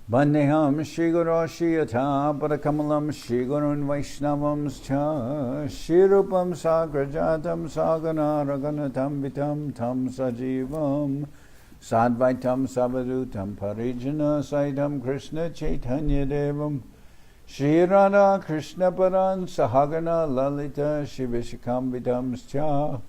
Bandeham Shri Guru Shri Yatha Padakamalam Shri Gurun Vaishnavams Cha Shri Rupam Sagrajatam Sagana Raganatam Vitam Tam Sajivam Sadvaitam Savadutam Parijana Saitam Krishna Chaitanya Devam Shri Radha Krishna Paran Sahagana Lalita Shivishikam Vidams Cha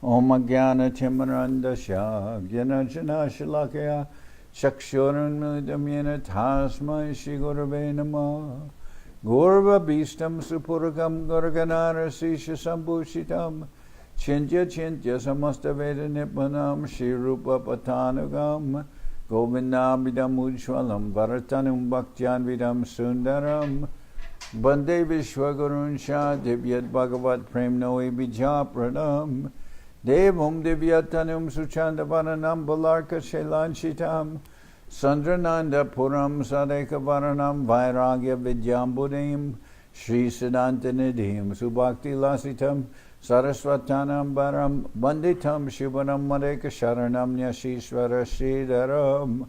Om Agyana Timarandasya Gyanarjana Shilakaya Chakshurunmudamyena Tasmai Shri Gurave Namah Gurva Bhistam Supuragam Gurganara Sisha Sambhushitam Chintya Chintya Samasta Veda Nippanam Shri Rupa Patanagam Govindabidam Ujwalam Bharatanum Bhaktyan Vidam Sundaram Bande Vishwagurun Shah Divyat Bhagavat Prem Noe Bija Pradam Devam Divyatanum Suchandavanam Balarka Shailanshitam Sandrananda Puram Sadeka Varanam Vairagya Vidyambudim Sri Siddhantanidhim Subhakti Lasitam Saraswatanam Baram Banditam Shivanam Madeka Sharanam Nyashishvara Sridharam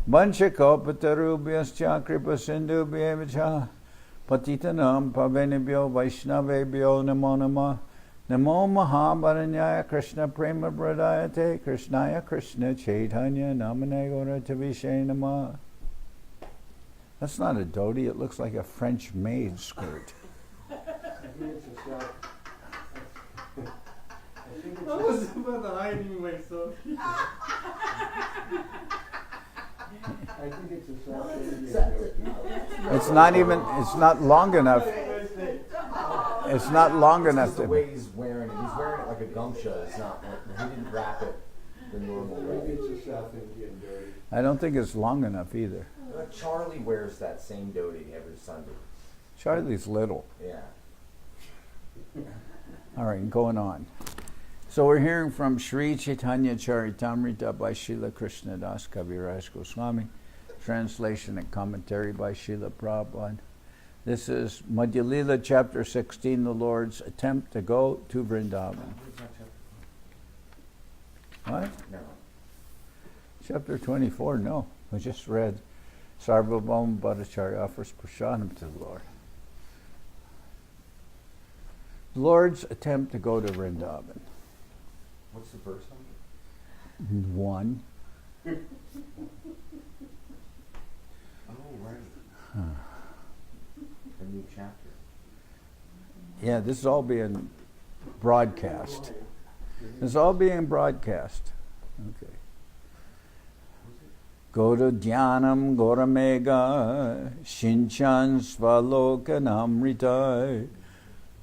Vanchakopatarubhyascha Kripa Sindhubhyevacha Patitanam Pavenibhyo Vaishnavebhyo Namo Namah Namo Mahabharanyaya Krishna Prema Pradayate Krishnaya Krishna Chaitanya Namane Gora Tavishe Namah. That's not a dhoti, it looks like a French maid skirt. I was about to hide myself. I think it's a South Indian It's not long enough. It's not long enough the to... way he's wearing it. He's wearing it like a gumsha. It's not like, he didn't wrap it the normal way. Maybe it's a South Indian dirty. I don't think it's long enough either. Charlie wears that same dhoti every Sunday. Charlie's little. Yeah. All right, going on. So we're hearing from Sri Chaitanya Charitamrita by Srila Krishnadas Kaviraj Goswami, translation and commentary by Srila Prabhupada. This is Madhya-lila, chapter 16, the Lord's attempt to go to Vrindaban. What? No. Chapter 24, no. We just read Sarvabhauma Bhattacharya offers prasadam to the Lord. The Lord's attempt to go to Vrindaban. What's the verse number? 1. Oh, right. A new chapter. Yeah, this is all being broadcast. This is all being broadcast. Okay. Go to Dhyanam Goramega Shinchan Svalokanamrita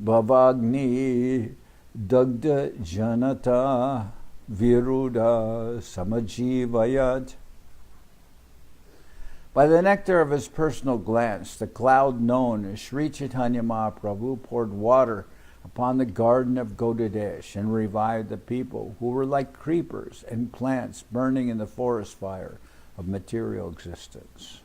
Bhavagni Dagda Janata Viruda Samajivayat. By the nectar of his personal glance, the cloud known as Sri Chaitanya Mahaprabhu poured water upon the garden of Godadesh and revived the people who were like creepers and plants burning in the forest fire of material existence.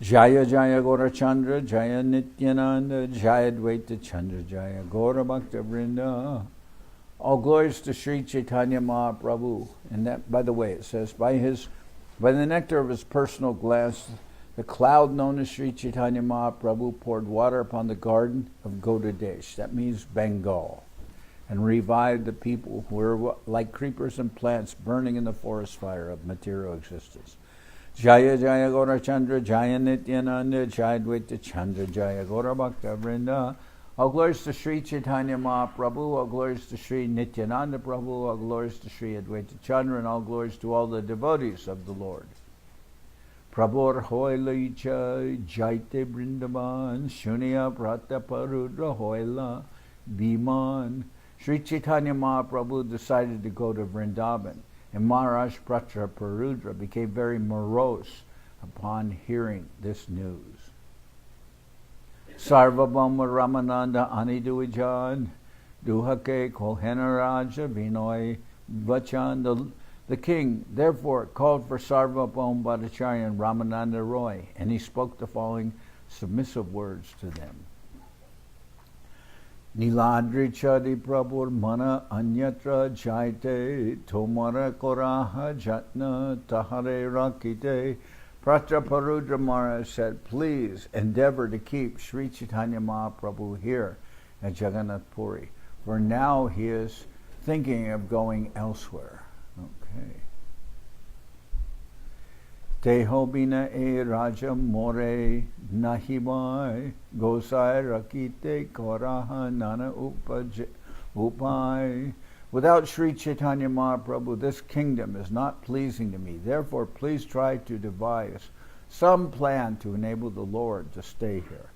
Jaya Jaya Gora Chandra, Jaya Nityananda, Jaya Dvaita Chandra, Jaya Gora Bhakta Vrinda. All glories to Sri Chaitanya Mahaprabhu. And that, by the way, it says, by the nectar of his personal glance, the cloud known as Sri Chaitanya Mahaprabhu poured water upon the garden of Godadesh, that means Bengal, and revived the people who were like creepers and plants burning in the forest fire of material existence. Jaya Jaya Gora Chandra, Jaya Nityananda, Jaya Dvaita Chandra, Jaya Gora Bhakta Vrinda. All glories to Sri Chaitanya Mahaprabhu, all glories to Sri Nityananda Prabhu, all glories to Sri Advaita Chandra, and all glories to all the devotees of the Lord. Prabhur hoila icha jaite Vrindaban, Shunya Prataparudra hoila Bhiman. Sri Chaitanya Mahaprabhu decided to go to Vrindaban, and Maharaj Prataparudra became very morose upon hearing this news. Sarvabhauma Ramananda Aniduijan, Duhake Kolhenaraja Vinay Vachan. The king therefore called for Sarvabhauma Bhattacharya and Ramananda Roy, and he spoke the following submissive words to them. Niladri Chadi Prabhur Mana Anyatra Jaite Tomara Koraha Jatna Tahare Rakite Prataparudra Maharaj said, please endeavor to keep Sri Chaitanya Mahaprabhu here at Jagannath Puri, for now he is thinking of going elsewhere. Okay. Teho bina e raja more nahibai gosai rakite koraha nana upai. Without Sri Chaitanya Mahaprabhu, this kingdom is not pleasing to me. Therefore, please try to devise some plan to enable the Lord to stay here.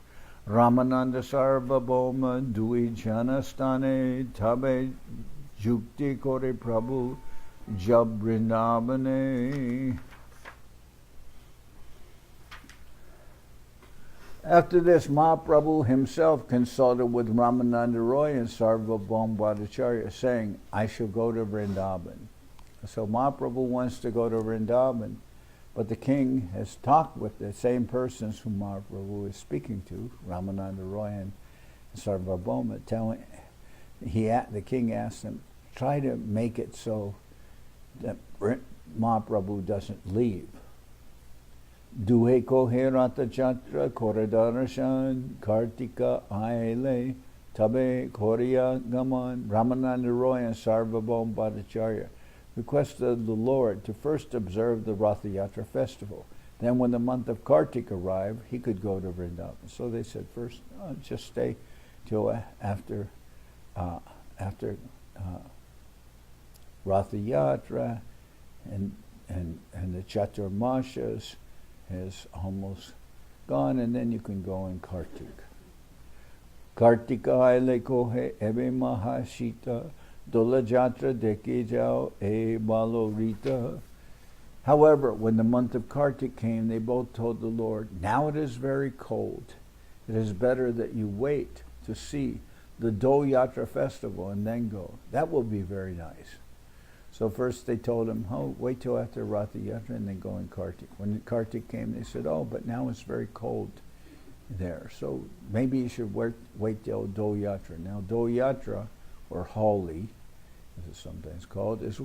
Ramananda Sarvabhauma Dui Janastane Tabe Jukti Kore Prabhu Jab Vrindabane. After this, Mahaprabhu himself consulted with Ramananda Roy and Sarvabhauma Bhattacharya, saying, I shall go to Vrindaban. So Mahaprabhu wants to go to Vrindaban, but the king has talked with the same persons whom Mahaprabhu is speaking to, Ramananda Roy and Sarvabhauma, the king asked him, try to make it so that Mahaprabhu doesn't leave. Duhe kohe rata chatra koredarashan kartika aile tabe korea gaman. Ramananda Roy and Sarvabhauma Bhattacharya requested the Lord to first observe the Ratha Yatra festival. Then when the month of Kartik arrived, he could go to Vrindaban. So they said, first, just stay till after Ratha Yatra and the Chaturmashas is almost gone, and then you can go in Kartik. Kartika aile kohe ebe mahashita dola jatra deke jao e balo rita. However, when the month of Kartik came, they both told the Lord, now it is very cold. It is better that you wait to see the Dol Yatra festival and then go. That will be very nice. So first they told him, wait till after Ratha Yatra and then go in Kartik. When Kartik came, they said, but now it's very cold there. So maybe you should wait till Dol Yatra. Now Dol Yatra, or Holi, as it's sometimes called, is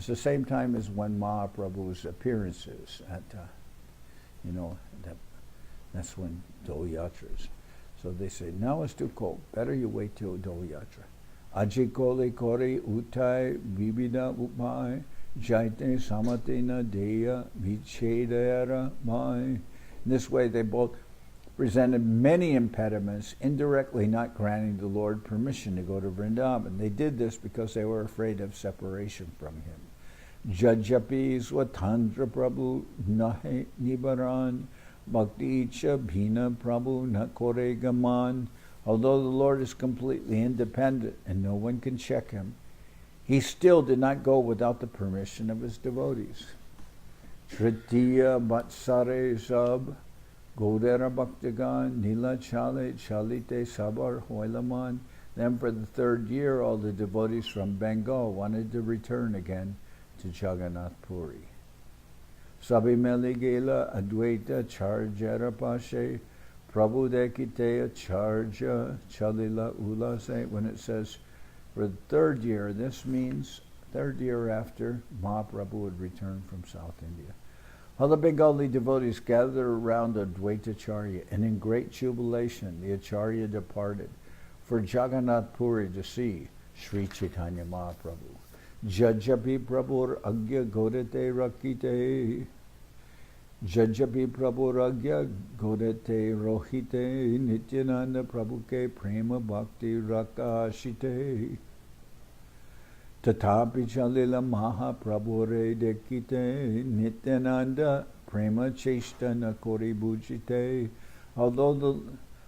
the same time as when Mahaprabhu's appearances at, that's when Dol Yatra is. So they say, now it's too cold. Better you wait till Dol Yatra. Ajikole kore utai vibida upai jaite samatena deya vichedera mai. In this way they both presented many impediments, indirectly not granting the Lord permission to go to Vrindaban. They did this because they were afraid of separation from him. Jajapi swatandra prabhu nahe nibaran bhakti icha bhina prabhu na kore gaman. Although the Lord is completely independent and no one can check him, he still did not go without the permission of his devotees. Tritiya Batsare Sab Godera Bhaktagan Nila Chale Chalite Sabar Hoilaman. Then for the third year, all the devotees from Bengal wanted to return again to Jagannath Puri. Sabimeli Gela Adwaita Charjara Pashe Prabhu Dekiteya Charja Chalila Ulase. When it says for the third year, this means third year after Mahaprabhu would return from South India. All the Bengali devotees gathered around Advaitacharya, and in great jubilation the Acharya departed for Jagannath Puri to see Sri Chaitanya Mahaprabhu. Jajapi Prabhur Agya Godete Rakite Jajapi Prabhu Ragya Godete Rohite Nityananda Prabhuke Prema Bhakti Rakashite Tatapi Chalila Mahaprabhure Dekite Nityananda Prema Cheshtana Kori Bhujite. Although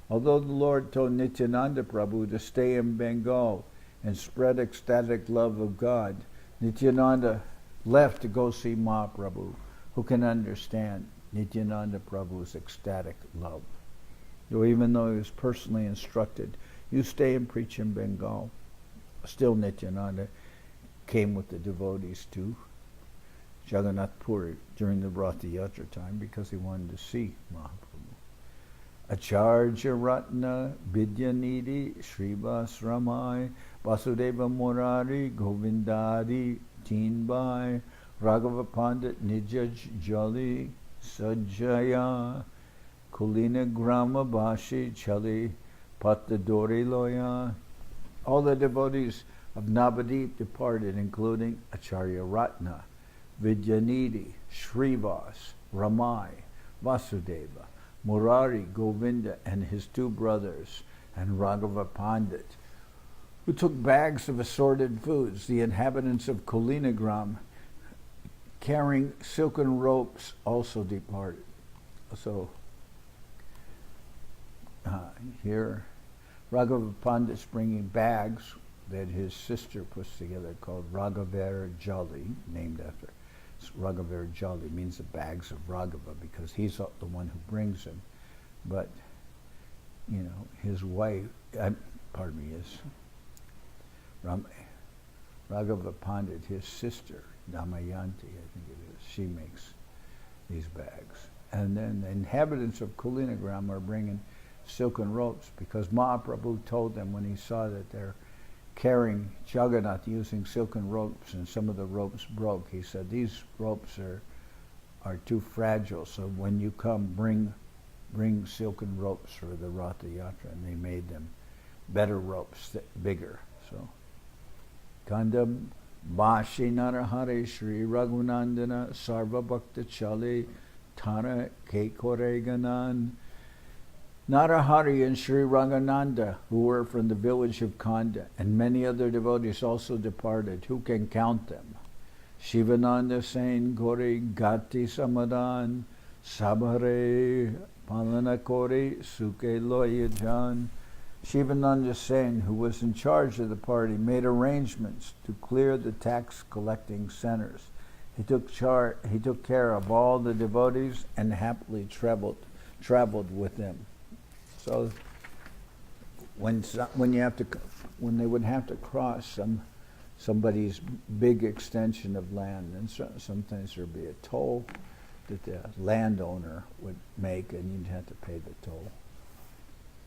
the Lord told Nityananda Prabhu to stay in Bengal and spread ecstatic love of God, Nityananda left to go see Mahaprabhu, who can understand Nityananda Prabhu's ecstatic love. So even though he was personally instructed, you stay and preach in Bengal, still Nityananda came with the devotees to Jagannath Puri during the Ratha Yatra time because he wanted to see Mahaprabhu. Acharya Ratna Vidyanidhi Srivas Ramai Vasudeva Murari Govindadi Teenbai Raghava Pandit Nijaj Jali Sajaya Kulina Grama Bashi Chali Patadori Loya. All the devotees of Navadip departed, including Acharya Ratna, Vidyanidhi, Srivas, Ramai, Vasudeva, Murari, Govinda, and his two brothers, and Raghava Pandit, who took bags of assorted foods. The inhabitants of Kulinagram, carrying silken ropes, also departed. So, here, Raghava Pandit's bringing bags that his sister puts together called Raghavar Jali, named after. Raghavar Jali means the bags of Raghava because he's the one who brings them. But, you know, his wife, his Raghava Pandit, his sister, Damayanti, I think it is, she makes these bags. And then the inhabitants of Kulinagram are bringing silken ropes because Mahaprabhu told them when he saw that they're carrying Jagannath using silken ropes and some of the ropes broke, he said, these ropes are too fragile, so when you come, bring silken ropes for the Ratha Yatra. And they made them better ropes, bigger. So, Kandam Bashi Narahare Sri Raghunandana Sarva Bhakta Chali Tana Kekoreganan. Narahari and Sri Raghunanda, who were from the village of Kanda, and many other devotees also departed. Who can count them? Shivananda Sain Gori Gati Samadan Sabhare Palanakori Suke Loyajan. Shivananda Sain, who was in charge of the party, made arrangements to clear the tax collecting centers. He took care of all the devotees and happily traveled with them. So when they would have to cross somebody's big extension of land, and sometimes there'd be a toll that the landowner would make, and you'd have to pay the toll.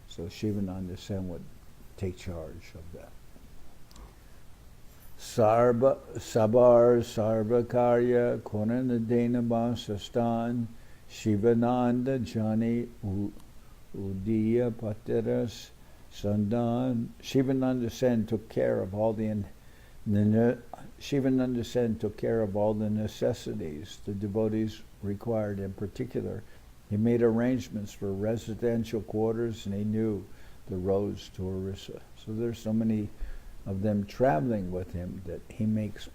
So Shivananda Sen would take charge of that. Sabar Sarva Karya Konanadena Basastan Shivananda Jani Udiya Patiras Sandan. Shivananda Sen took care of all the necessities the devotees required. In particular, he made arrangements for residential quarters, and he knew the roads to Orissa. So there's so many of them traveling with him that he makes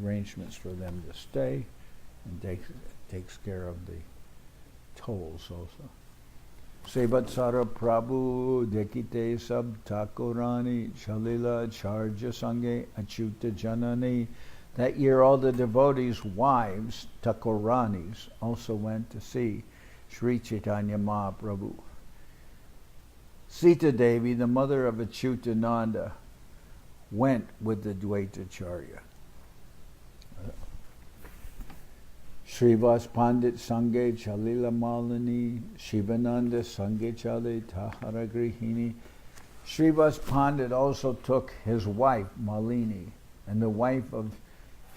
arrangements for them to stay, and takes care of the tolls also. Sevatsara Prabhu Dekite Sab Thakurani Chalila Charja Sange Achyuta Janani. That year all the devotees' wives, Thakuranis, also went to see Sri Chaitanya Mahaprabhu. Sita Devi, the mother of Achyutananda, went with the Dvaitacharya. Srivas Pandit Sange Chalila Malini Shivananda Sange Chale Tahara Grihini. Srivas Pandit also took his wife Malini, and the wife of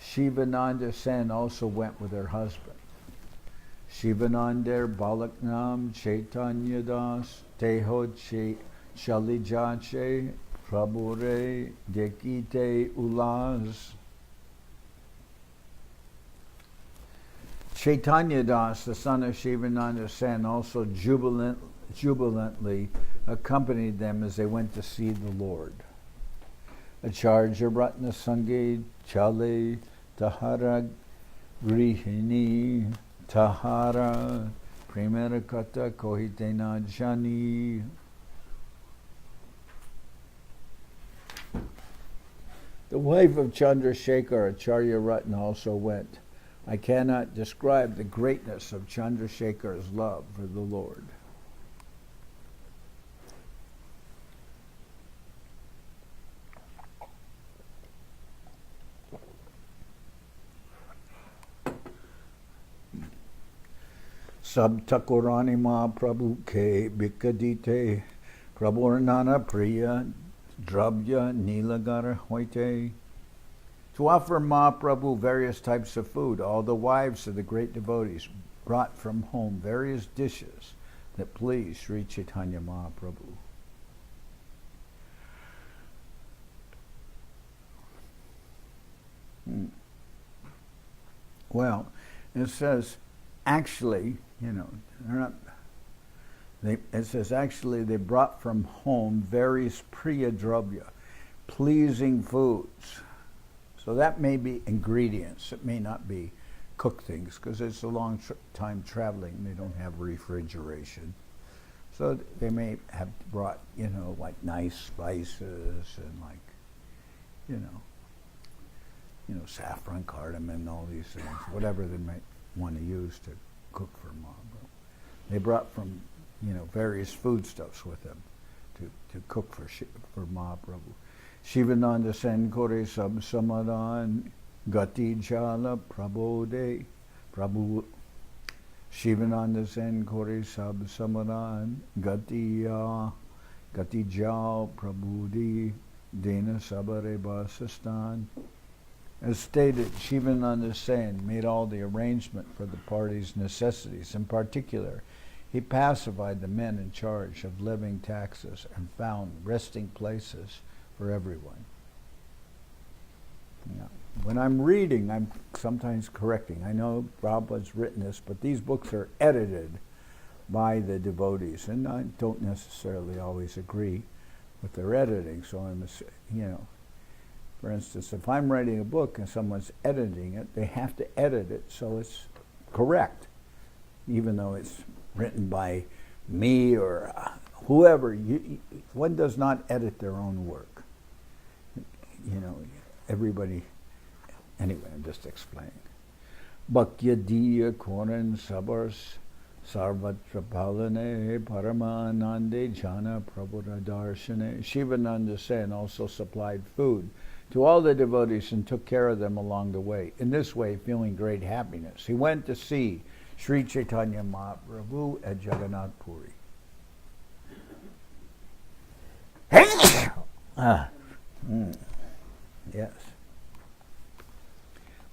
Shivananda Sen also went with her husband. Shivananda Balaknam Chaitanya Das Teho Chalijache Prabhure Dekite Ulas. Chaitanya Das, the son of Shivananda Sen, also jubilantly accompanied them as they went to see the Lord. Acharya Ratna Sange Chale Tahara Grihini Tahara Primarakata Kohitena Jani. The wife of Chandrasekhar, Acharya Ratna, also went. I cannot describe the greatness of Chandrasekhar's love for the Lord. Sab Thakurani Mahaprabhu ke Bikadite Prabhurnana Priya Drabya Nilagara Hoite. To offer Mahaprabhu various types of food, all the wives of the great devotees brought from home various dishes that pleased Sri Chaitanya Mahaprabhu. Well, it says, actually, they're not. It says, actually, they brought from home various priya dravya, pleasing foods. So that may be ingredients. It may not be cooked things, because it's a long time traveling. They don't have refrigeration. So they may have brought, like nice spices and saffron, cardamom, all these things, whatever they might want to use to cook for Mahaprabhu. They brought from, various foodstuffs with them to cook for Mahaprabhu. Shivananda Sen Kore Sab Samadan Gati Jala Prabode Prabhu Shivananda Sen Kore Sab Samadan Gati Jal Prabhudi Dena Sabare Basistan. As stated, Shivananda Sen made all the arrangement for the party's necessities. In particular, he pacified the men in charge of levying taxes and found resting places for everyone. When I'm reading, I'm sometimes correcting. I know Prabhupada's written this, but these books are edited by the devotees, and I don't necessarily always agree with their editing. So for instance, if I'm writing a book and someone's editing it, they have to edit it so it's correct, even though it's written by me or whoever. One does not edit their own work. Everybody. Anyway, I'm just explaining. Bhakyadiya Koran Sabars Sarvatra Palane Paramanande Jana Prabhuda Darshane. Shivananda Sen also supplied food to all the devotees and took care of them along the way. In this way, feeling great happiness, he went to see Sri Chaitanya Mahaprabhu at Jagannath Puri. Yes.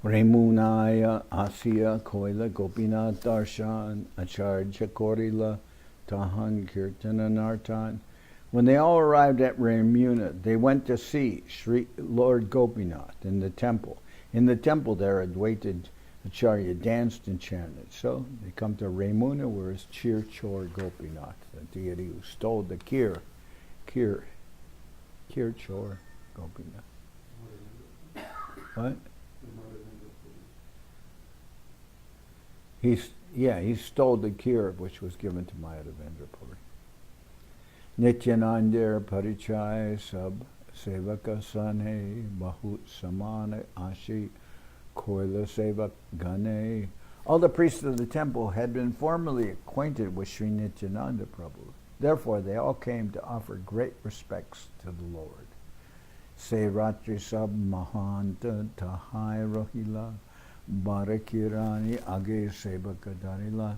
Remunaya Asya Koila Gopinath Darshan Acharya Korila Tahan Kirtana Nartan. When they all arrived at Remuna, they went to see Sri Lord Gopinath in the temple. In the temple there, Advaita Acharya danced and chanted. So they come to Remuna, where is Chir Chor Gopinath, the deity who stole the Kir Chor Gopinath. What? He stole the Kir which was given to Madhya-lila. Nityananda Parichai Sab Sevaka Sane Bahut Samana Ashi Koila Sevak Gane. All the priests of the temple had been formerly acquainted with Sri Nityananda Prabhu. Therefore, they all came to offer great respects to the Lord. Seratri Sab Mahanta Tahai Rohila Barakirani Age Sevaka Darila.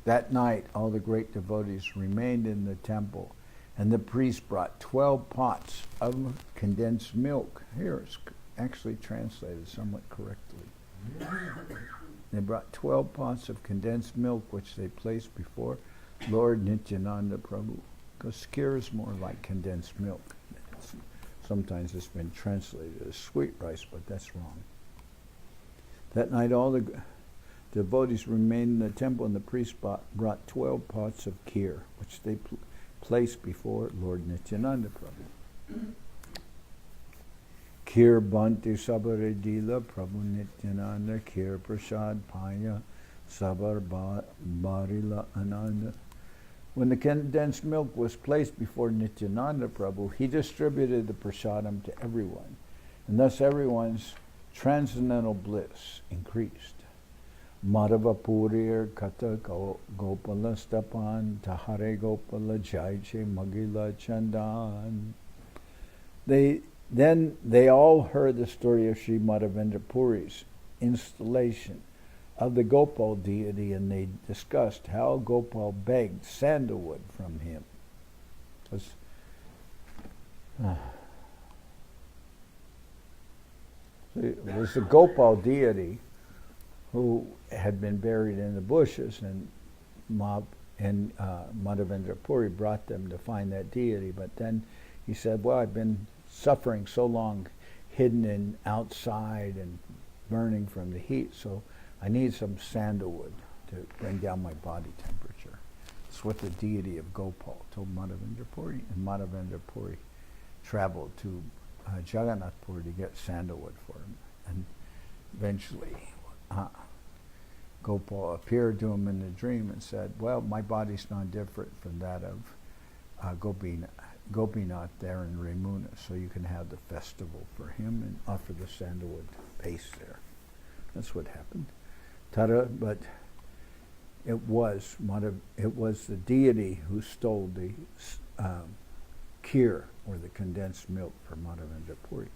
That night, all the great devotees remained in the temple, and the priest brought 12 pots of condensed milk. Here it's actually translated somewhat correctly. They brought 12 pots of condensed milk, which they placed before Lord Nityananda Prabhu, because kheer is more like condensed milk. Sometimes it's been translated as sweet rice, but that's wrong. That night all the devotees remained in the temple, and the priest brought 12 pots of kheer, which they placed before Lord Nityananda Prabhu. Kheer Bhanti Sabare Dila Prabhu Nityananda Kheer Prasad Paya Sabar Barila Ananda. When the condensed milk was placed before Nityananda Prabhu, he distributed the prasadam to everyone, and thus everyone's transcendental bliss increased. Madhava Purir Kata Gopala Stapan Tahare Gopala Jaiche Magila Chandan. They all heard the story of Sri Madhavendra Puri's installation of the Gopal deity, and they discussed how Gopal begged sandalwood from him. It was the Gopal deity who had been buried in the bushes, and Madhavendra Puri brought them to find that deity. But then he said, well, I've been suffering so long hidden in outside and burning from the heat, so I need some sandalwood to bring down my body temperature. That's what the deity of Gopal told Madhavendra Puri, and Madhavendra Puri traveled to Jagannath Puri to get sandalwood for him. And eventually Gopal appeared to him in a dream and said, well, my body's not different from that of Gopinath there in Ramuna, so you can have the festival for him and offer the sandalwood paste there. That's what happened. But it was the deity who stole the kheer, or the condensed milk, for Madhavendra Puri.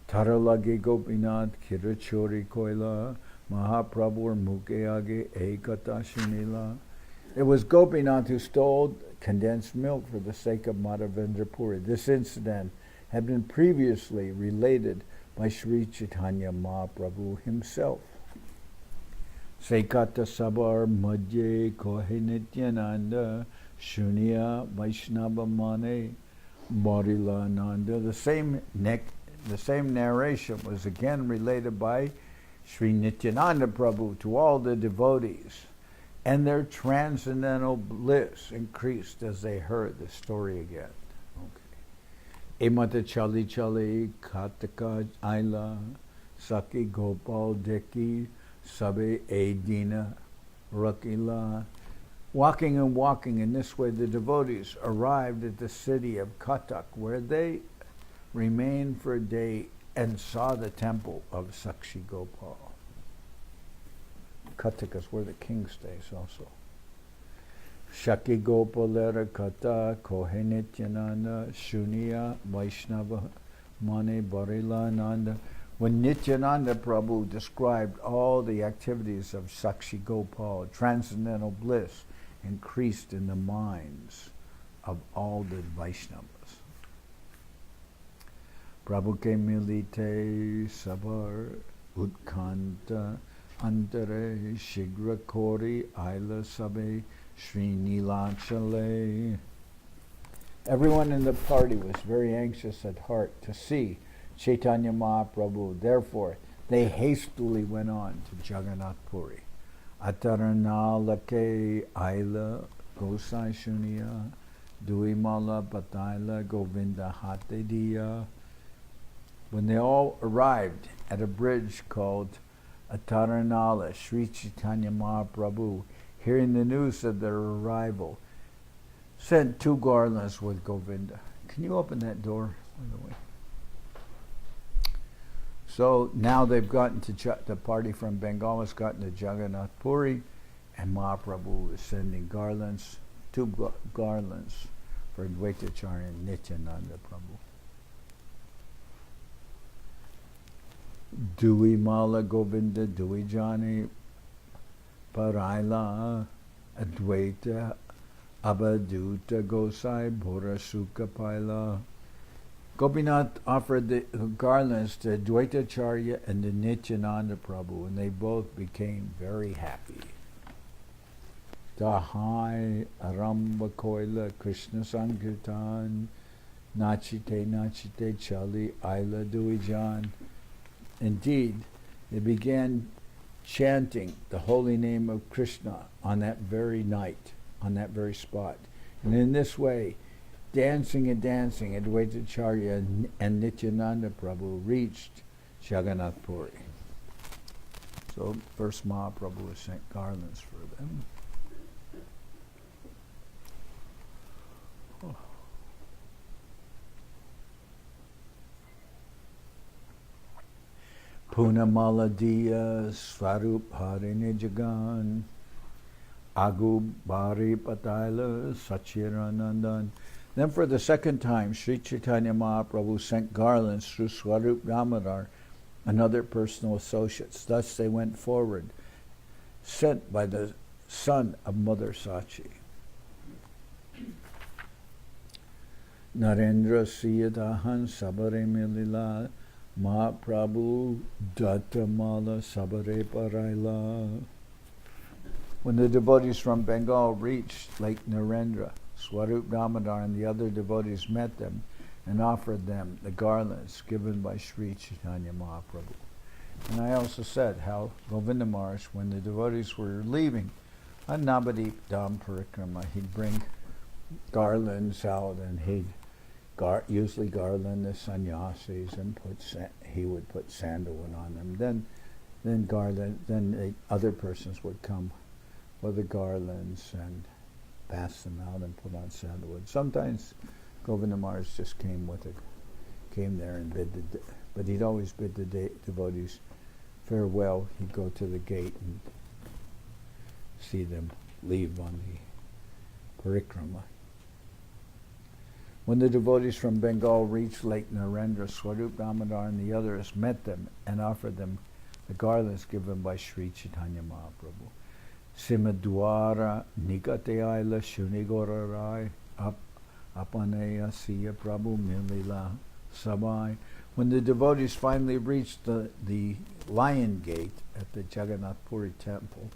Tara lage Gopinath kira chori koila Mahaprabhu or muke age ekata shinila. It was Gopinath who stole condensed milk for the sake of Madhavendra Puri. This incident had been previously related by Sri Chaitanya Mahaprabhu himself. Sekata sabar madhye kohe nityananda shunya vaishnava mane Bharila Nanda. The same narration was again related by Sri Nityananda Prabhu to all the devotees, and their transcendental bliss increased as they heard the story again. Okay. Emata chali chali kataka aila saki gopal deki sabe edina rakila. Walking and walking in this way, the devotees arrived at the city of Katak, where they remained for a day and saw the temple of Sakshi Gopal. Katak is where the king stays also. Shaki Gopalera Kata Kohe Nityananda Shunya Vaishnava Mane Bharila Nanda. When Nityananda Prabhu described all the activities of Sakshi Gopal, transcendental bliss increased in the minds of all the Vaishnavas. Prabhu ke milite sabar utkanta antare shigra kori aila sabe Sri Nilachale. Everyone in the party was very anxious at heart to see Chaitanya Mahaprabhu. Therefore, they hastily went on to Jagannath Puri. Atarana lake aila gosai shunya duimala pataila govinda hate diya. When they all arrived at a bridge called Ataranala, Sri Chaitanya Mahaprabhu, hearing the news of their arrival, sent 2 garlands with Govinda. Can you open that door, by the way? So now they've gotten to the party from Bengal has gotten to Jagannath Puri, and Mahaprabhu is sending garlands, 2 garlands for Dvaitacharya and Nityananda Prabhu. Dui Mala Govinda Dui Jani Paraila Advaita Abaduta Gosai Bhora Sukha Paila. Gopinath offered the garlands to Dvaitacharya and the Nityananda Prabhu, and they both became very happy. Dahai Aramba Koila Krishna Sankirtan Nachite Nachite Chali Aila Duijan. Indeed, they began chanting the holy name of Krishna on that very night, on that very spot. And in this way, dancing and dancing, Advaitacharya and Nityananda Prabhu reached Jagannath Puri. So first Mahaprabhu sent garlands for them. Punamaladiya Svarup Harine Jagan Agu Bari Pataila Sachiranandan. Then for the second time, Sri Chaitanya Mahaprabhu sent garlands through Swarup Damodar and other personal associates. Thus they went forward, sent by the son of Mother Sachi. Narendra Siyadahan Sabare Milila Mahaprabhu Dattamala Sabare Paraila. When the devotees from Bengal reached Lake Narendra, Swarup Damodar and the other devotees met them and offered them the garlands given by Sri Chaitanya Mahaprabhu. And I also said how Govinda Maharaj, when the devotees were leaving on Navadip Dham Parikrama, he'd bring garlands out, and he'd usually garland the sannyasis, and he would put sandalwood on them. Then the other persons would come with the garlands and pass them out and put on sandalwood. Sometimes Govinda Maharaj just came there and but he'd always bid the devotees farewell. He'd go to the gate and see them leave on the parikrama. When the devotees from Bengal reached Lake Narendra, Swarup Damodar and the others met them and offered them the garlands given by Sri Chaitanya Mahaprabhu. Simadwara Nikate Aila Shunigora Rai Apaneya Siya Prabhu Milila Sabai. When the devotees finally reached the Lion Gate at the Jagannath Puri temple,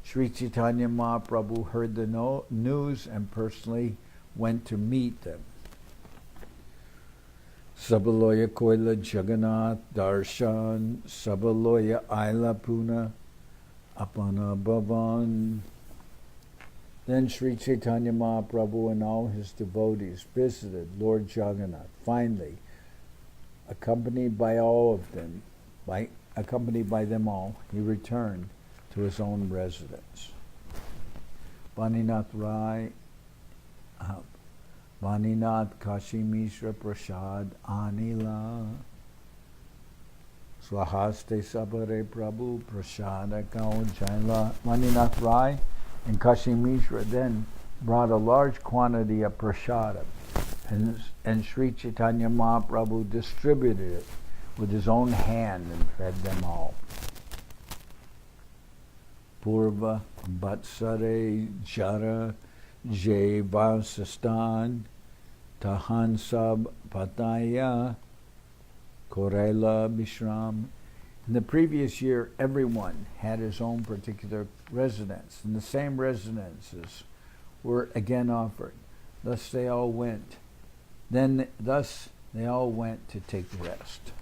Sri Chaitanya Mahaprabhu heard the news and personally went to meet them. Sabaloya Koila Jagannath Darshan Sabaloya Aila Puna Apana Bhavan. Then Sri Chaitanya Mahaprabhu and all his devotees visited Lord Jagannath. Finally, accompanied by them all, he returned to his own residence. Vaninath Rai, Vaninath Kashi Mishra Prasad Anila, Swahaste Sabare Prabhu Prasada Kao Jaila. Vaninath Rai and Kashi Mishra then brought a large quantity of prasada, and Sri Chaitanya Mahaprabhu distributed it with his own hand and fed them all. Purva Batsare Jara Jay Vasastan Tahan Sab Pataya Korela Bishram. In the previous year, everyone had his own particular residence, and the same residences were again offered. Thus they all went. Thus they all went to take rest.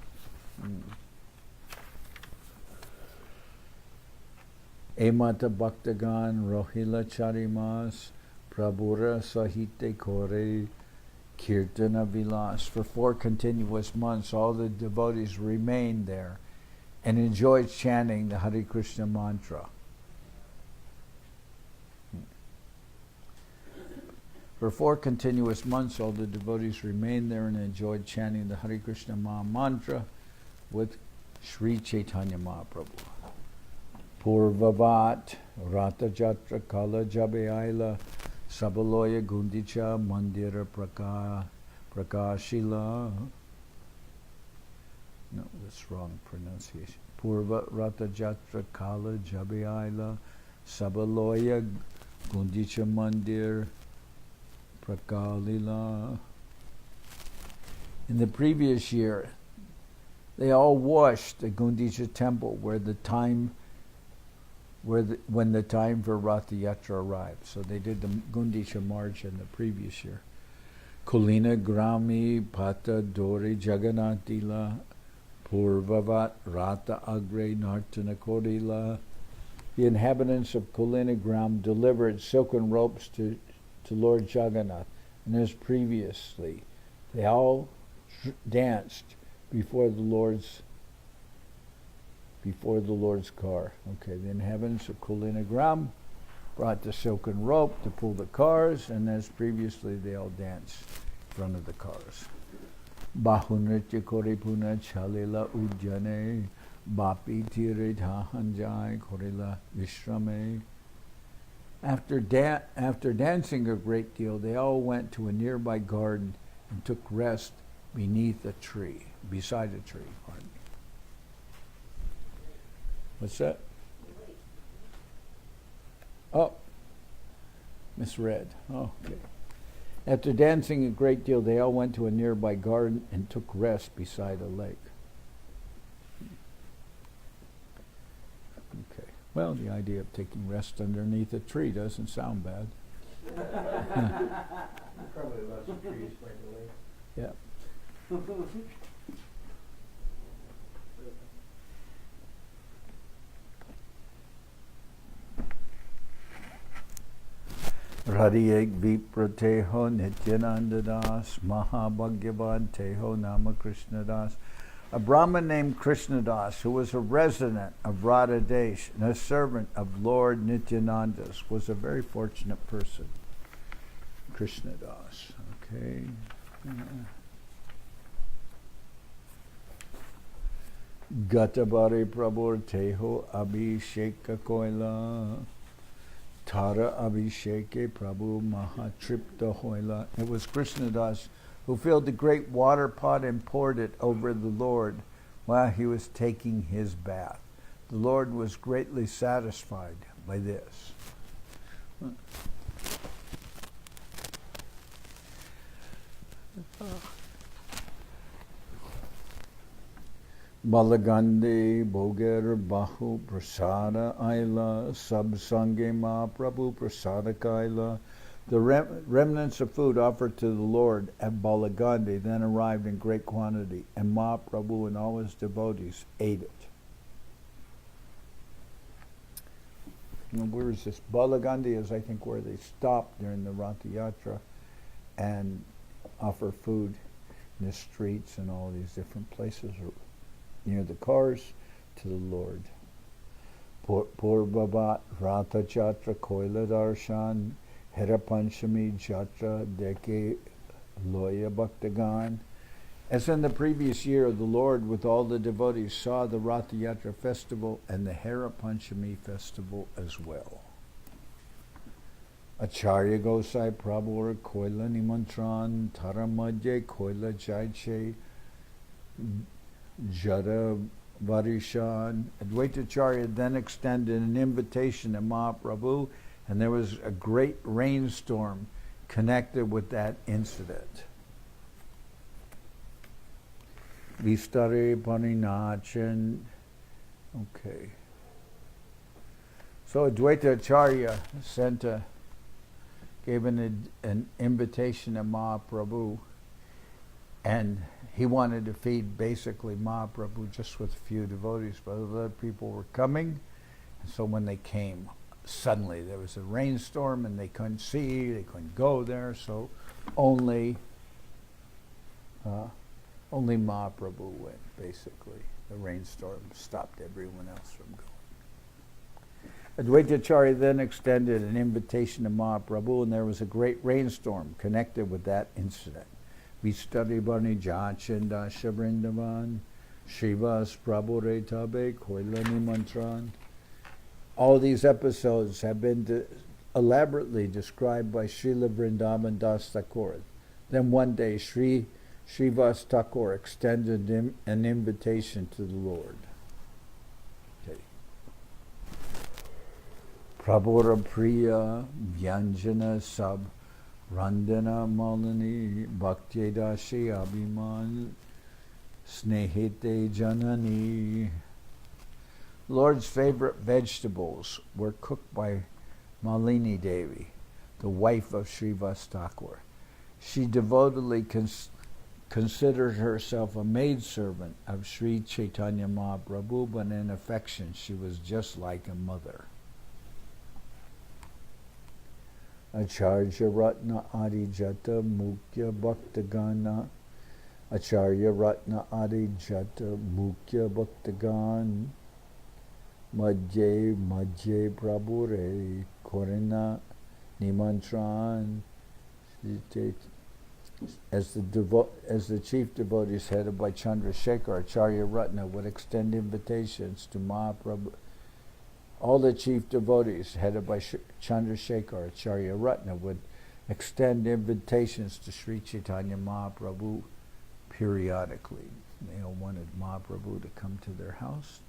Emata Bhaktagan Rohila Charimas Prabhura Sahite Kore Kirtana Vilas. For 4 continuous months, all the devotees remained there and enjoyed chanting the Hare Krishna mantra. For 4 continuous months, all the devotees remained there and enjoyed chanting the Hare Krishna mantra with Sri Chaitanya Mahaprabhu. Purvavat Rata Jatra Kala Jabe Aila Sabaloya Gundicha Mandira Prakashila. No, that's wrong pronunciation. Purva Rata Jatra Kala Jabe Aila Sabaloya Gundicha Mandir Prakalila. In the previous year, they all washed the Gundicha temple when the time for Ratha Yatra arrived. So they did the Gundicha March in the previous year. Kulina Grami Pata Dori Jagannathila Purvavat Rata Agre Nartana Kodila. The inhabitants of Kulinagram delivered silken ropes to Lord Jagannath, and as previously, they all danced before the Lord's car. Okay, the inhabitants of Kulinagram brought the silken rope to pull the cars, and as previously, they all danced in front of the cars. Bahunritya Koripuna Chalila Ujjane Bapi Tire Dhahanjai Korila Vishrame. After dancing a great deal, they all went to a nearby garden and took rest beside a tree. Pardon me. What's that? Oh, misread. Oh, okay. After dancing a great deal, they all went to a nearby garden and took rest beside a lake. Well, the idea of taking rest underneath a tree doesn't sound bad. Probably lots of trees, by the way. Yeah. Radiyek Viprateho Nityananda Das Mahabhagyavan Teho Nama Krishna Das. A Brahmin named Krishna Das, who was a resident of Radha Desh and a servant of Lord Nityananda's, was a very fortunate person. Krishna Das. Okay. Gatabari Prabhu Teho Abhisheka Koila. Tara Abhisheke Prabhu Mahatripta Hoila. It was Krishnadas who filled the great water pot and poured it over the Lord while he was taking his bath. The Lord was greatly satisfied by this. Balagandi Boger Bahu Prasada Aila Sab Sange Mahaprabhu Prasada Kaila. The remnants of food offered to the Lord at Balagandi then arrived in great quantity, and Mahaprabhu and all his devotees ate it. Now, where is this? Balagandi is, I think, where they stop during the Ratha Yatra and offer food in the streets and all these different places near the cars to the Lord. Purbabat Ratha Chatra Koila Darshan Herapanchami Chatra Deke Loya Bhaktagan. As in the previous year, the Lord with all the devotees saw the Ratha Yatra festival and the Herapanchami festival as well. Acharya Gosai Prabhu Koila Nimantran Taramadye Koila Jaiche Jada Varishan. Advaitacharya then extended an invitation to Mahaprabhu, and there was a great rainstorm connected with that incident. Vistare Paninachan. Okay. So Advaitacharya gave an invitation to Mahaprabhu, and he wanted to feed basically Mahaprabhu just with a few devotees, but other people were coming, and so when they came, suddenly there was a rainstorm and they couldn't see, they couldn't go there, so only Mahaprabhu went, basically. The rainstorm stopped everyone else from going. Advaitacharya then extended an invitation to Mahaprabhu, and there was a great rainstorm connected with that incident. Vistari Bani Jachinda Vrindaban, Shivas Prabhu Retabe, Koilani Mantran. All these episodes have been elaborately described by Srila Vrindaban Das Thakur. Then one day, Srivas Thakur extended him an invitation to the Lord. Okay. Prabhura Priya Vyanjana Sab Randana Malani Bhakti Dashi Abhiman Snehite Janani. Lord's favorite vegetables were cooked by Malini Devi, the wife of Srivas Thakur. She devotedly considered herself a maidservant of Sri Chaitanya Mahaprabhu, but in affection she was just like a mother. Acharya Ratna Adi Jata Mukhya Bhaktagana. Acharya Ratna Adi Jata Mukhya Bhaktagana. Madhye Prabhure Korina Nimantran. As the chief devotees headed by Chandrasekhar, Acharya Ratna would extend invitations to Mahaprabhu. All the chief devotees headed by Chandrasekhar, Acharya Ratna would extend invitations to Sri Chaitanya Mahaprabhu periodically. They all wanted Mahaprabhu to come to their house.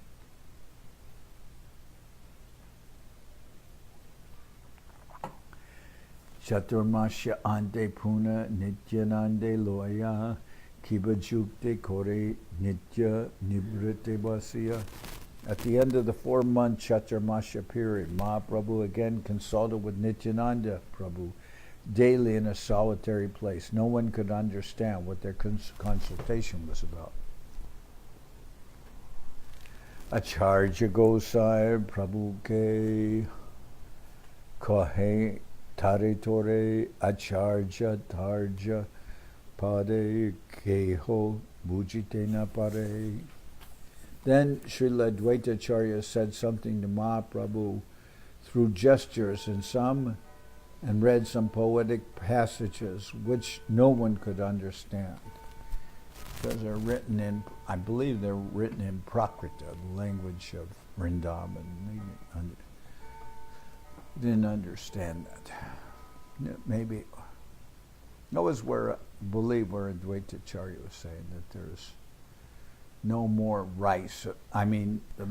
Chaturmasya ante puna nityanande loya kibajukte kore nitya nibrite basya. At the end of the 4-month Chaturmasya period, Mahaprabhu again consulted with Nityananda Prabhu daily in a solitary place. No one could understand what their consultation was about. Acharya Gosai Prabhu ke kahe tare tore acharya tarja pade keho bujitena pare. Then Srila Advaitacharya said something to Mahaprabhu through gestures and read some poetic passages which no one could understand. Because they're written in, I believe they're written in Prakrita, the language of Vrindaban. They didn't understand that. Maybe, that was where, I believe where Advaitacharya was saying that there's no more rice. I mean, the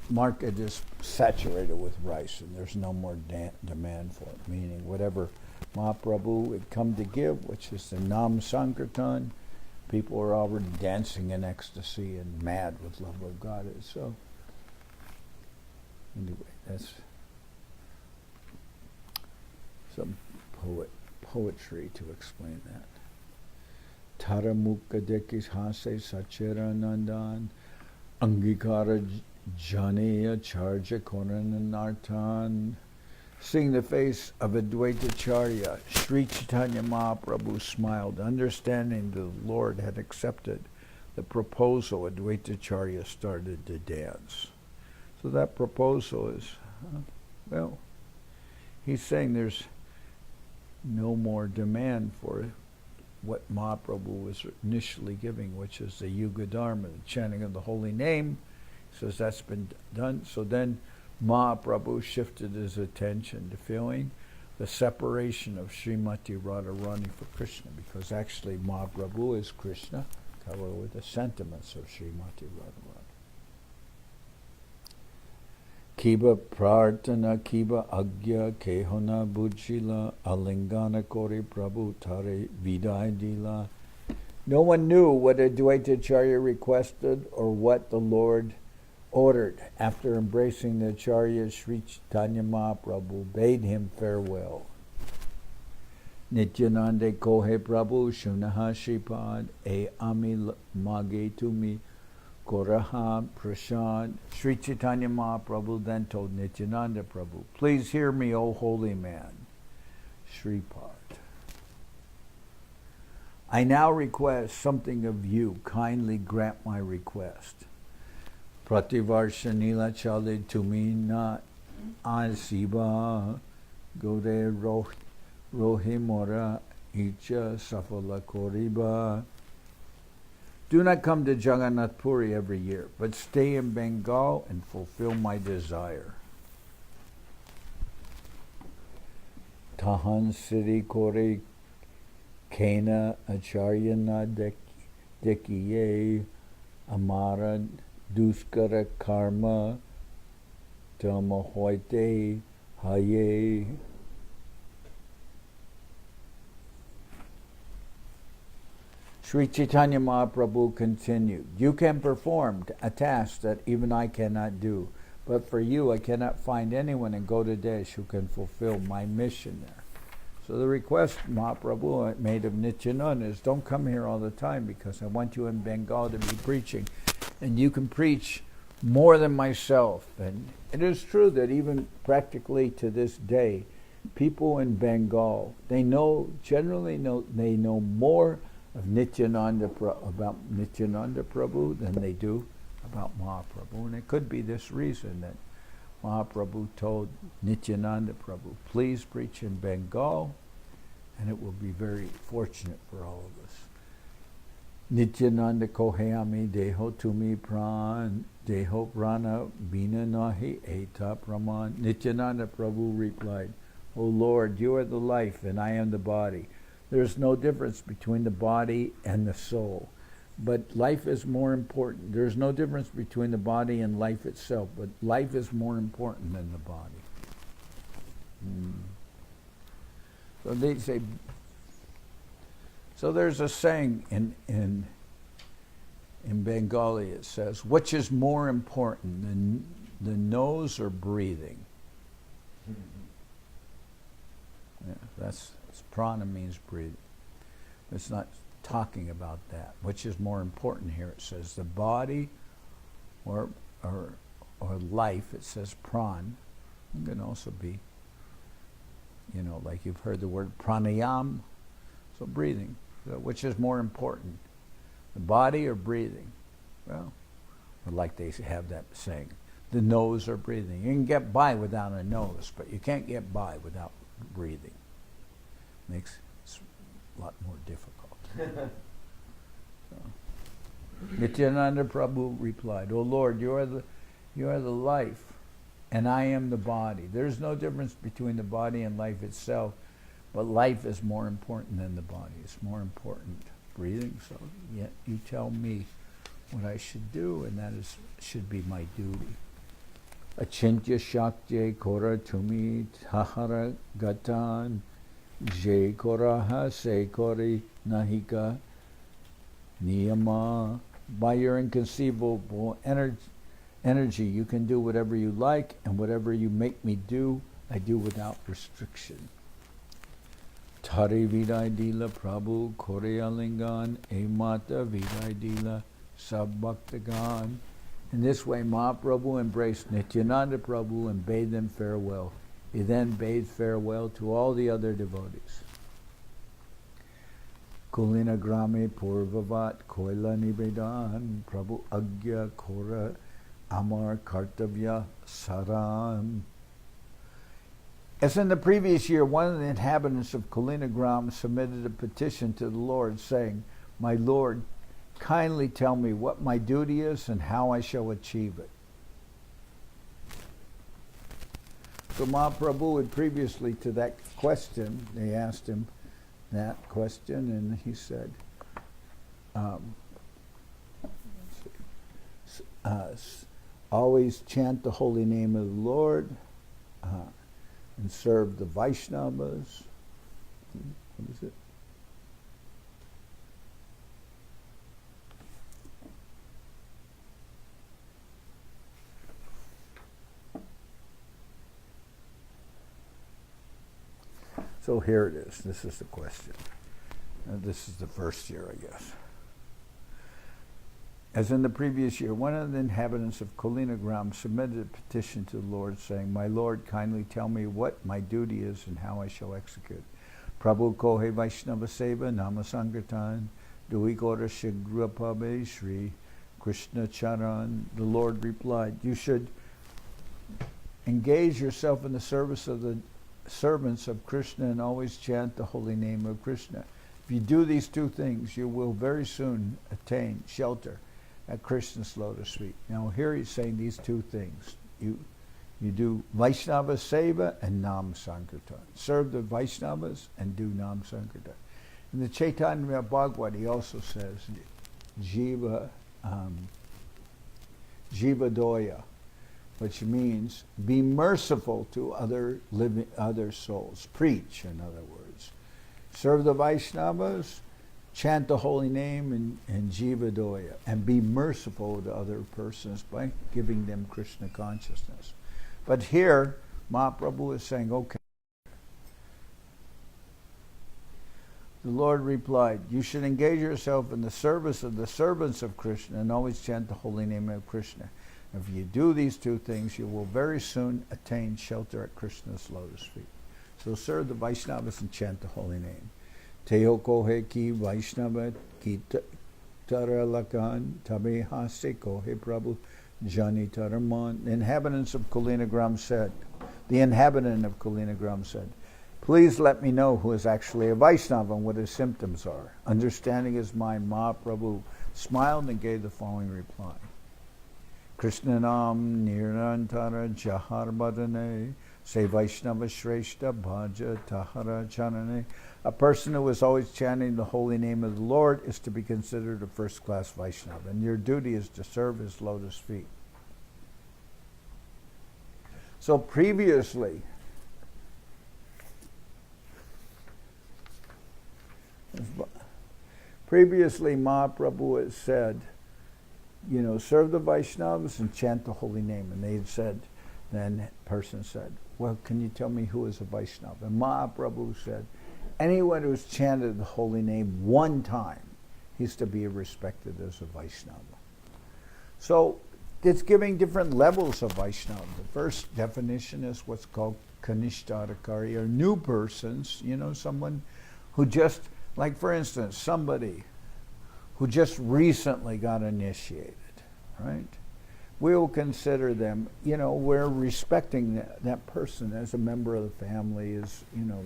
market is saturated with rice and there's no more demand for it, meaning whatever Mahaprabhu had come to give, which is the Nam Sankirtan, people are already dancing in ecstasy and mad with love of God. So, anyway, that's some poetry to explain that. Taramukha dekis hase sachera nandan angikara janeya charja korananartan. Seeing the face of Advaitacharya, Sri Chaitanya Mahaprabhu smiled, understanding the Lord had accepted the proposal. Advaitacharya started to dance. So that proposal is, well, he's saying there's no more demand for what Mahaprabhu was initially giving, which is the Yuga Dharma, the chanting of the holy name. He says that's been done. So then Mahaprabhu shifted his attention to feeling the separation of Srimati Radharani for Krishna, because actually Mahaprabhu is Krishna, covered with the sentiments of Srimati Radharani. Kiba prartana kiba agya kehona bujila alingana kori prabhu tare vidai dila. No one knew what Advaitacharya requested or what the Lord ordered. After embracing the Acharya, Sri Chaitanya Mahaprabhu bade him farewell. Nityananda kohe prabhu shunaha Sripad e ami mage tumi koraha prashad. Sri Chaitanya Mahaprabhu then told Nityananda Prabhu, please hear me, O holy man, Sripad. I now request something of you. Kindly grant my request. Prativarshanila chale tumina asiba gode rohimora icha safala koriba. Do not come to Jagannath Puri every year, but stay in Bengal and fulfill my desire. Tahan Siddhi Kore Kena Acharyana Dekiye Amara Duskara Karma Tamahoite Haye. Sri Chaitanya Mahaprabhu continued, you can perform a task that even I cannot do, but for you I cannot find anyone in Gaudadesh who can fulfill my mission there. So the request Mahaprabhu made of Nityananda is, don't come here all the time because I want you in Bengal to be preaching. And you can preach more than myself. And it is true that even practically to this day, people in Bengal, they know more of Nityananda about Nityananda Prabhu than they do about Mahaprabhu. And it could be this reason that Mahaprabhu told Nityananda Prabhu, please preach in Bengal, and it will be very fortunate for all of us. Nityananda kohayami deho tumi pran, deho prana bina nahi eta praman. Nityananda Prabhu replied, O Lord, you are the life and I am the body. There is no difference between the body and the soul. But life is more important. There's no difference between the body and life itself, but life is more important than the body. So they say, so there's a saying in In Bengali it says, which is more important, the nose or breathing? Yeah, that's prana means breathing. It's not talking about that. Which is more important here? It says the body or life. It says pran. It can also be, like you've heard the word pranayam. So breathing. So which is more important? The body or breathing? Well, or like they have that saying, the nose or breathing. You can get by without a nose, but you can't get by without breathing. Makes it a lot more difficult. Nityananda Prabhu replied, "O Lord, you are the life, and I am the body. There's no difference between the body and life itself, but life is more important than the body. It's more important breathing. So yet you tell me what I should do, and that should be my duty." Achintya Shakti Kora Tumi Tahara Gatan Je Koraha Se Kori Nahika Niyama. By your inconceivable energy, you can do whatever you like, and whatever you make me do, I do without restriction. Tari Vidai Dila Prabhu Korealingan Emata Vidai Dila Sabbaktagan. In this way, Mahaprabhu embraced Nityananda Prabhu and bade them farewell. He then bade farewell to all the other devotees. Kulina Grame Purvavat Koila Nivedan Prabhu Agya Kora Amar Kartavya Saram. As in the previous year, one of the inhabitants of Kulinagram submitted a petition to the Lord, saying, "My Lord, kindly tell me what my duty is and how I shall achieve it." So Mahaprabhu had previously to that question, they asked him that question, and he said, always chant the holy name of the Lord, and serve the Vaishnavas. What is it? So here it is. This is the question. This is the first year, I guess. As in the previous year, one of the inhabitants of Kulinagram submitted a petition to the Lord, saying, "My Lord, kindly tell me what my duty is and how I shall execute. Prabhu kohe Vaishnava Seva Nama Sankirtan Dui Gora Shigra Pabe Sri Krishna Charan." The Lord replied, "You should engage yourself in the service of the servants of Krishna and always chant the holy name of Krishna. If you do these two things, you will very soon attain shelter at Krishna's lotus feet." Now here he's saying these two things. You do Vaishnava Seva and Nam Sankirtan. Serve the Vaishnavas and do Nam Sankirtan. In the Chaitanya Bhagavad he also says Jiva Doya, which means be merciful to other souls. Preach, in other words. Serve the Vaishnavas, chant the holy name in Jiva Doya, and be merciful to other persons by giving them Krishna consciousness. But here, Mahaprabhu is saying, okay. The Lord replied, "You should engage yourself in the service of the servants of Krishna and always chant the holy name of Krishna. If you do these two things, you will very soon attain shelter at Krishna's lotus feet." So serve the Vaishnavas and chant the holy name. Teho kohe ki Vaishnava ki taralakan tabe hase kohe Prabhu jani taraman. The inhabitant of Kulinagram said, "Please let me know who is actually a Vaishnava and what his symptoms are." Understanding his mind, Mahaprabhu smiled and gave the following reply. Krishna Nam Nirantara Jahar Badane Se Vaishnava Shreshta Bhaja Tahara Chanane. A person who is always chanting the holy name of the Lord is to be considered a first-class Vaishnava, and your duty is to serve his lotus feet. So previously, Mahaprabhu has said serve the Vaishnavas and chant the holy name. And they said, then person said, well, can you tell me who is a Vaishnava? And Mahaprabhu said, anyone who's chanted the holy name one time, he's to be respected as a Vaishnava. So it's giving different levels of Vaishnava. The first definition is what's called Kanishtarakari, or new persons, someone who just, like for instance, somebody who just recently got initiated, right? We'll consider them, we're respecting that person as a member of the family,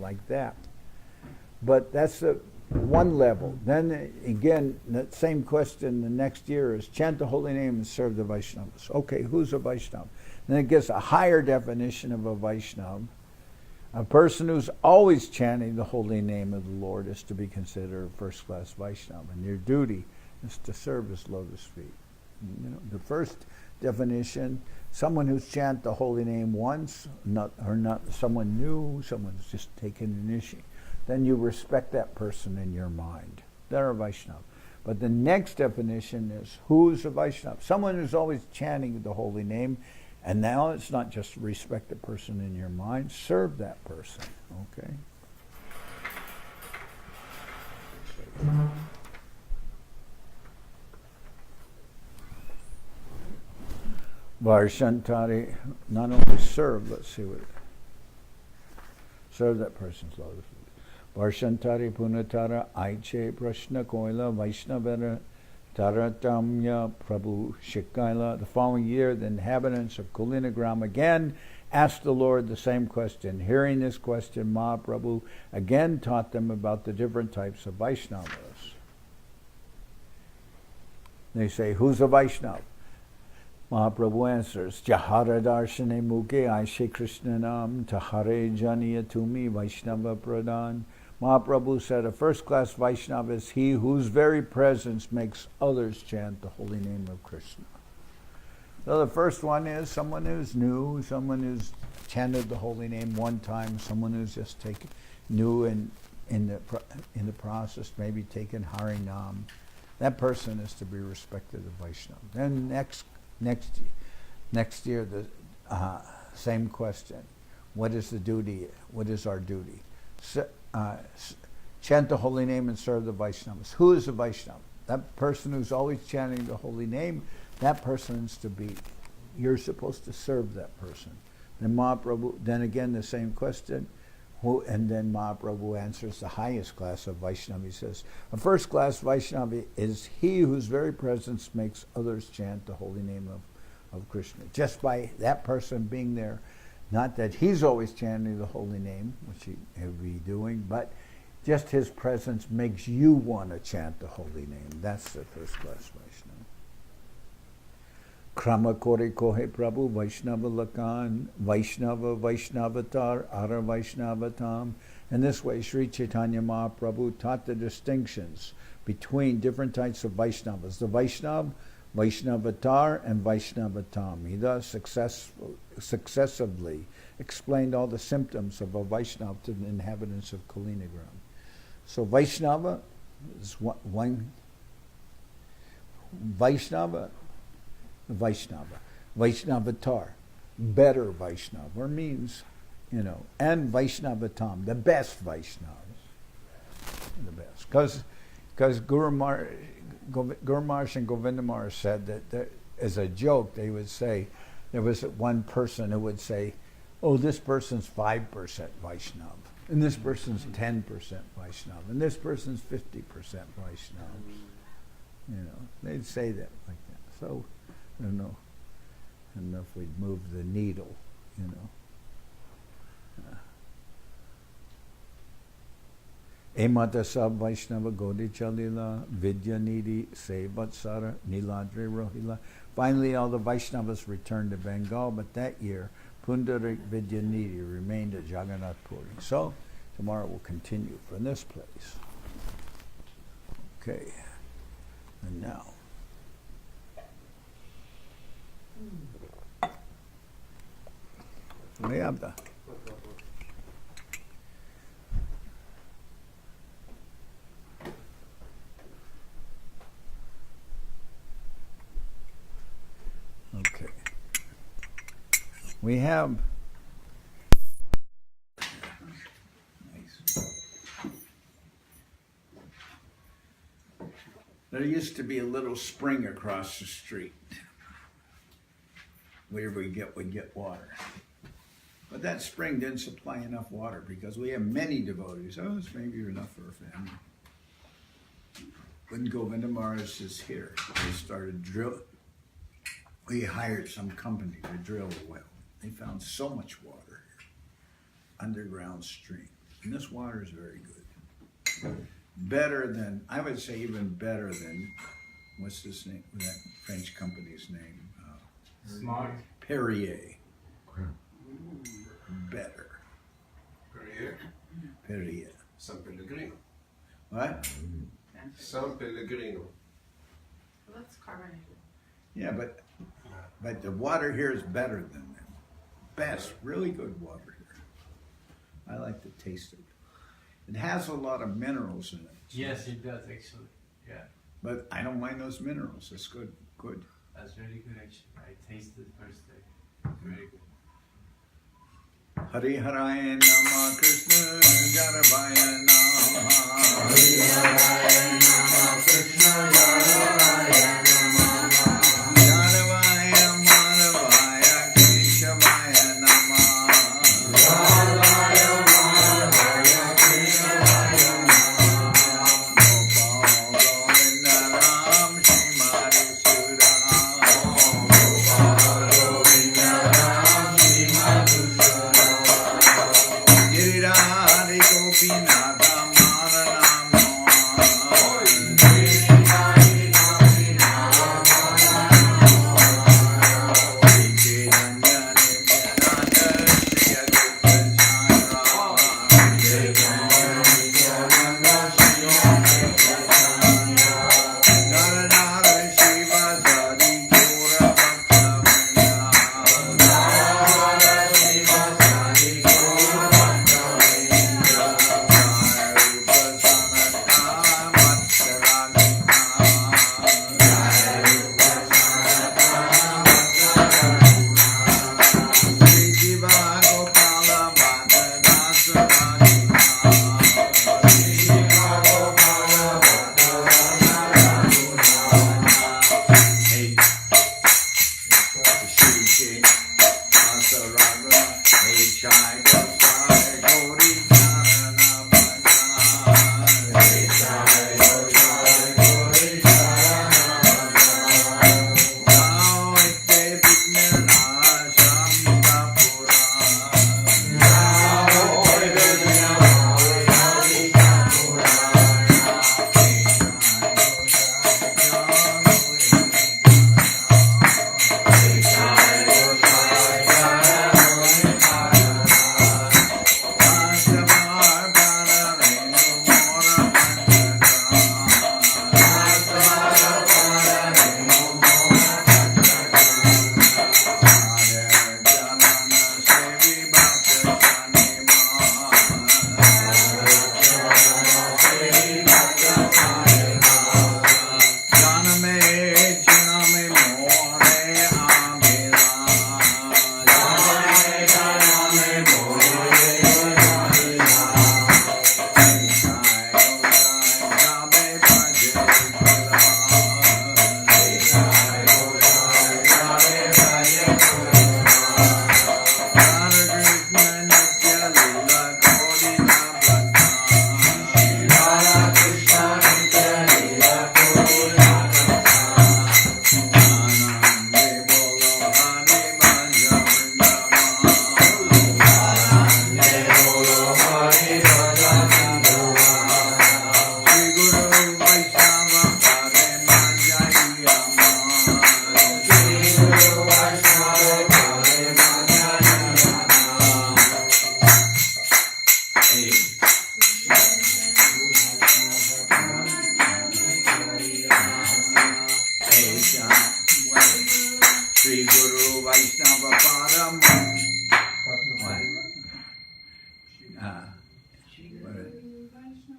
like that. But that's the one level. Then again, that same question the next year is chant the holy name and serve the Vaishnavas. Okay, who's a Vaishnava? Then it gets a higher definition of a Vaishnava. A person who's always chanting the holy name of the Lord is to be considered a first-class Vaishnava, and your duty is to serve his lotus feet. The first definition, someone who's chanted the holy name once, not someone new, someone who's just taken initiation, then you respect that person in your mind. They're a Vaishnava. But the next definition is, who's a Vaishnava? Someone who's always chanting the holy name, and now it's not just respect the person in your mind, serve that person, okay? Varshantari, not only serve, let's see what, serve that person's lotus. Varshantari Punatara Aiche Prashna Koila Vaishnavara Taratamya Prabhu Shikaila. The following year, the inhabitants of Kulinagram again asked the Lord the same question. Hearing this question, Mahaprabhu again taught them about the different types of Vaishnavas. They say, who's a Vaishnava? Mahaprabhu answers, Jahara Darshane Mukhe Aishe Krishnanam Tahare Janiya Tumi Vaishnava Pradhan. Mahaprabhu said, a first-class Vaishnava is he whose very presence makes others chant the holy name of Krishna. So the first one is someone who's new, someone who's chanted the holy name one time, someone who's just taken new in the process, maybe taken Harinam. That person is to be respected as Vaishnava. Then next year, the same question: what is the duty? What is our duty? Chant the holy name and serve the Vaishnavas. Who is a Vaishnava? That person who's always chanting the holy name, that person is to be, you're supposed to serve that person. Then Mahaprabhu, then again the same question, and then Mahaprabhu answers the highest class of Vaishnava. He says, a first class Vaishnava is he whose very presence makes others chant the holy name of Krishna. Just by that person being there, not that he's always chanting the holy name, which he'll be doing, but just his presence makes you want to chant the holy name. That's the first class Vaishnava. Krama Kore Kohe Prabhu Vaishnava Lakan Vaishnava Vaishnavatar Ara Vaishnavatam. In this way, Sri Chaitanya Mahaprabhu taught the distinctions between different types of Vaishnavas. The Vaishnav, Vaishnavatar, and Vaishnavatam. He thus successively explained all the symptoms of a Vaishnava to the inhabitants of Kalinagram. So Vaishnava is one Vaishnava, Vaishnavatar, better Vaishnava, or means, and Vaishnavatam, the best Vaishnavas, the best. Because Guru Maharaj and Govinda Maharaj said that as a joke, they would say, there was one person who would say, oh, this person's 5% Vaishnava, and this person's 10% Vaishnava, and this person's 50% Vaishnava. They'd say that like that. So, I don't know if we'd move the needle, Emata Sab Vaishnava Godi Chalila Vidya Nidhi Sevatsara Niladri Rohila. Finally, all the Vaishnavas returned to Bengal, but that year, Pundarik Vidya Nidhi remained at Jagannath Puri. So, tomorrow we'll continue from this place. Okay, and now. Mayabda. We have. There used to be a little spring across the street. Wherever we get water. But that spring didn't supply enough water because we have many devotees. Oh, it's maybe enough for a family. When Govinda Maharaj is here, they started drilling. We hired some company to drill a well. They found so much water here, underground stream. And this water is very good. Better than, I would say even better than, what's this name, that French company's name? Smart. Perrier. Better. Perrier. San Pellegrino. What? San Pellegrino. Well, that's carbonated. Yeah, but the water here is better than them. Best, really good water here. I like the taste of it. It has a lot of minerals in it. Yes, it does actually. Yeah, But I don't mind those minerals. It's good. Good. that's really good actually. I tasted first day. Very good. Hari Haraya Nama Krishna Jaravaya Nama Hari Haraya Nama Krishna Jaravaya Nama Jaravaya Maravaya Keshavaya Nama Jaravaya Maravaya Keshavaya Nama Gopal Govinda Ram Shrimari Sura Gopal Govinda Ram Shrimari Sura Girirari Gopinatha Maranam Girirari Gopinatha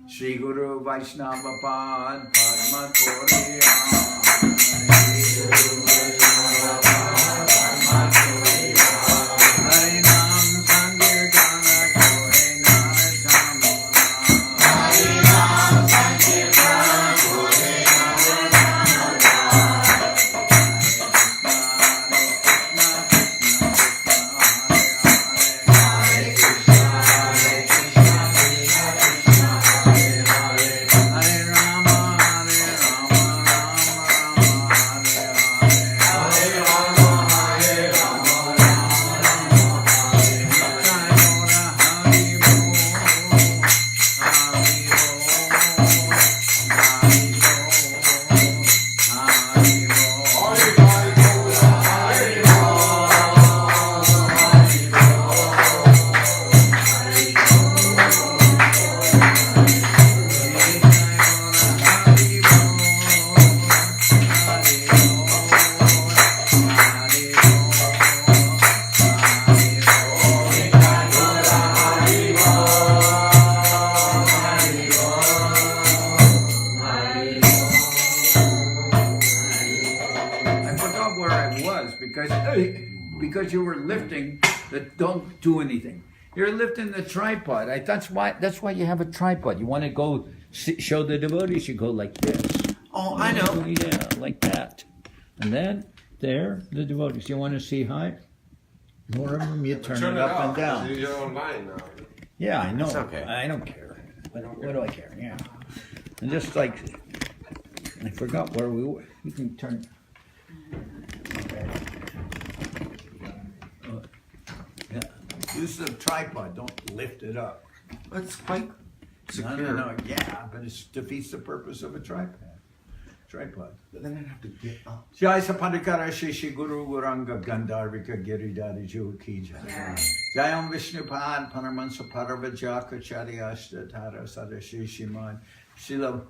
Shri Guru Vaishnava Pad Padma Koriya. Shri Guru Vaishnava Pad Padma Koriya. because you were lifting, don't do anything. You're lifting the tripod. That's why you have a tripod. You want to go show the devotees, you go like this. Oh, I know. Yeah, like that. And then, there, the devotees. You want to see high? More of them, you turn it up and down. You're online now. Yeah, I know. It's okay. I don't care. What do I care? Yeah. And just like, I forgot where we were. You can turn. Yeah. Use the tripod. Don't lift it up. It's quite secure. No. Yeah, but it defeats the purpose of a tripod. But then I'd have to get up. Jai Sapadikara Shishi Guru Guranga Gandharvika Giridhari Ki Jai. Jayam Vishnupad Panamansa Paravajaka Charyashta Tara Sadashishiman Shila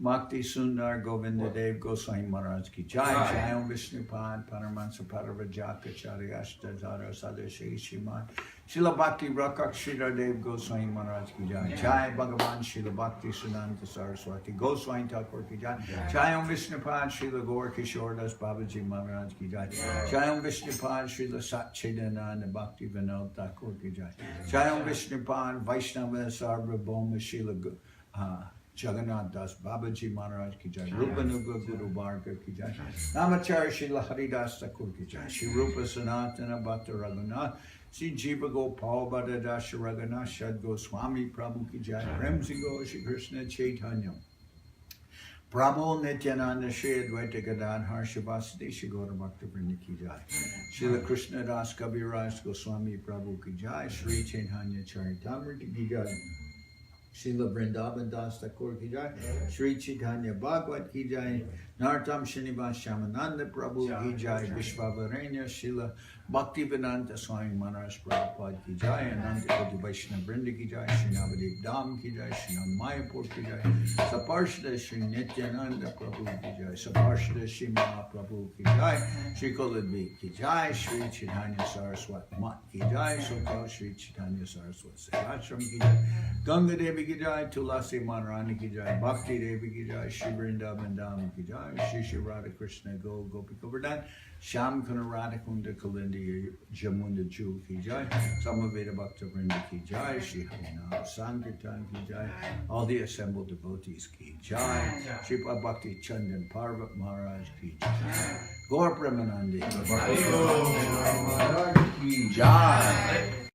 Bhakti Sundar Govinda Dev Goswami Maharaj Ki Jai. Jayam Vishnupad Panamansa Paravajaka Charyashta Tara Sadashishiman Shila Bhakti Rakak Shira Dev Goswami Maharaj Ki Jai. Jai Bhagavan Shila Bhakti Sunanta Saraswati Goswami Thakur Ki Jai. Jayam Vishnupad Shila Gaur Kishore Das Babaji Maharaj Ki Jai. Jayam Vishnupad Shila Sat Chidananda Bhakti Vinod Thakur Ki Jai. Jayam Vishnupad Vaishnava Sarva Bhoma Shila Jagannath Das Babaji Maharaj Ki Jai. Rupa Nuga Guru Bharga Ki Jai. Namacharya Shila Haridas Thakur Ki Jai. Shri Rupa Sanatana Bhatta Raghunath. Sri Jiva Gopal Bhatta Dasha Raghunath Shad Goswami Prabhu Ki Jai. Remsi Go Shri Krishna Chaitanya Prabhu Nityananda Shri Advaita Gadadhar Shivasati Shri Gaura Bhakta Vrinda Ki Jai. Srila Krishna Das Kaviraj Goswami Prabhu Ki Jai. Sri Chaitanya Charitamrita Ki Jai. Srila Vrindaban Das Thakur Ki Jai. Sri Chaitanya Bhagavad Ki Jai. Nartam Srinivas Shamananda Prabhu Ki Jai. Vishvavarenya Srila Bhaktivedanta Swami Maharaj Prabhupada Ki Jai. Ananta Koti Vaishnava Vrinda Ki Jai. Sri Navadip Dham Ki Jai. Sri Mayapur Ki Jai. Saparshada Sri Nityananda Prabhu Ki Jai. Saparshada Sri Mahaprabhu Ki Jai. Sri Kuladvi Ki Jai. Sri Chaitanya Saraswat Mat Ki Jai. Soquel Sri Chaitanya Saraswat Ashram Ki Jai. Ganga Devi Ki Jai. Tulasi Maharani Ki Jai. Bhakti Devi Ki Jai. Sri Vrindaban Dham Ki Jai. Shri Shri Radha Krishna Gopi Govardhan. Sham Kuna Radha Kunda Kalindi Jamunda Ju Ki Jai. Samaveda Bhakta Vrinda Ki Jai. Shri Harinam Sankirtan Ki Jai. All the assembled devotees Ki Jai. Sripad Bhakti Chandan Parvat Maharaj Ki Jai. Gaur Premanandi Ki Jai.